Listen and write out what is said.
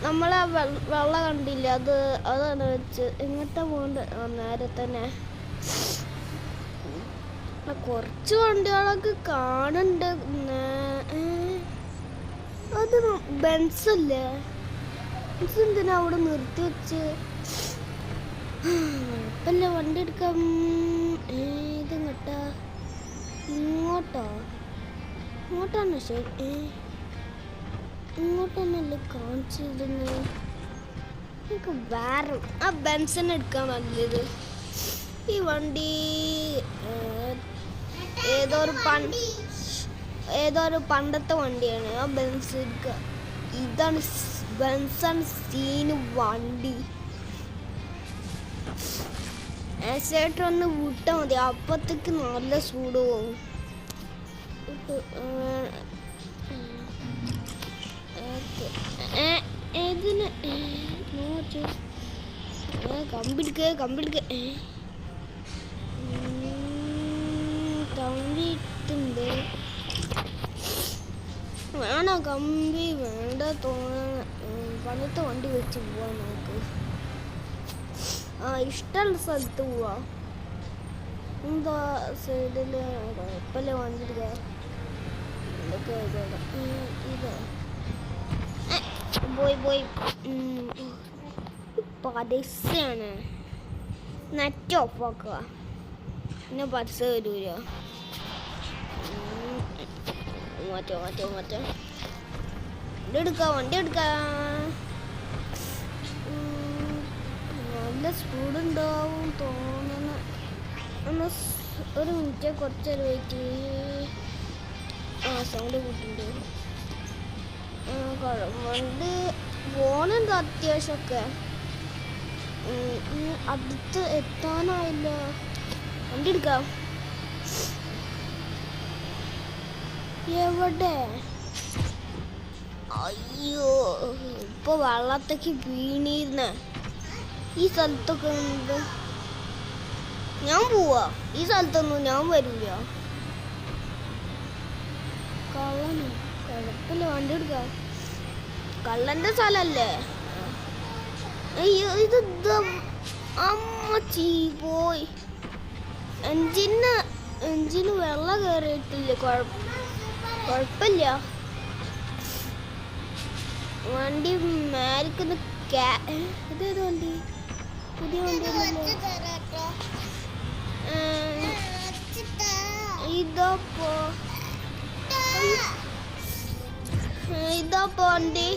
നമ്മളെ വെള്ളം കണ്ടില്ല, അതാണ് വെച്ച് എങ്ങോട്ടാ പോകണ്ട. നേരെ തന്നെ കുറച്ച് വണ്ടികളൊക്കെ കാണുന്നുണ്ട്. അത് ബെൻസല്ലേ? ബെൻസ് എന്തിനാ അവിടെ നിർത്തി വെച്ച്? ഇപ്പല്ലേ വണ്ടി എടുക്കാം. ഇതെങ്ങട്ടാ? ഇങ്ങോട്ടാണ് ശരി. ഇങ്ങോട്ടന്നല്ലേ കാണിച്ചിരുന്നത്. എനിക്ക് വേറെ ആ ബെൻസിനെ എടുക്കാൻ നല്ലത്. ഈ വണ്ടി ഏതോ ഒരു പണ്ടത്തെ വണ്ടിയാണ്. ആ ബെൻസ് എടുക്കുക. ഇതാണ് ബെൻസാണ് സീന് വണ്ടി. ആക്സിലേറ്റർ ഒന്ന് വിട്ടാൽ മതി, അപ്പത്തേക്ക് നല്ല സ്പീഡ് പോകും. ഇതിന് കമ്പിടിക്ക് കമ്പിട്ടുണ്ട്. വേണോ കമ്പി? വേണ്ട തോന്നുന്ന പണ്ടത്തെ വണ്ടി വെച്ച് പോവാ നമുക്ക്. ഇഷ്ടമുള്ള സ്ഥലത്ത് പോവാ. എന്താ സൈഡില് കുഴപ്പമില്ല വണ്ടി എടുക്കാൻ. ഇതൊക്കെ ഇതാ പോയി പരസ്യാണ്. നെറ്റ് ഓഫ് ആക്കുക, പിന്നെ പരസ്യം വരൂല. മാറ്റോ വണ്ടി എടുക്കാം. നല്ല സ്പീഡ് ഉണ്ടാവും തോന്നുന്ന. ഒരു മിനിറ്റ് കുറച്ചൊരു വെയിറ്റ്. സൗണ്ട് കൂട്ടുണ്ട്. വണ്ടി പോണുണ്ട് അത്യാവശ്യമൊക്കെ. അടുത്ത് എത്താനായില്ല. വണ്ടി എടുക്കാം. എവിടെ? അയ്യോ, ഇപ്പൊ വെള്ളത്തേക്ക് വീണിരുന്ന ഈ സ്ഥലത്തൊക്കെ ഉണ്ട്. ഞാൻ പോവാ. ഈ സ്ഥലത്തൊന്നും ഞാൻ വരില്ല. കള്ളന് കുഴപ്പമില്ല, വണ്ടി എടുക്കാം. കള്ളന്റെ സ്ഥലല്ലേ? അയ്യോ, ഇത് അമ്മച്ചി പോയി. എഞ്ചിന് വെള്ളം കയറിയിട്ടില്ല. കുഴപ്പമില്ല. വണ്ടി മേരിക്കുന്ന ഇതേത് വണ്ടി? പുതിയ വണ്ടി ഇതപ്പോ വണ്ടി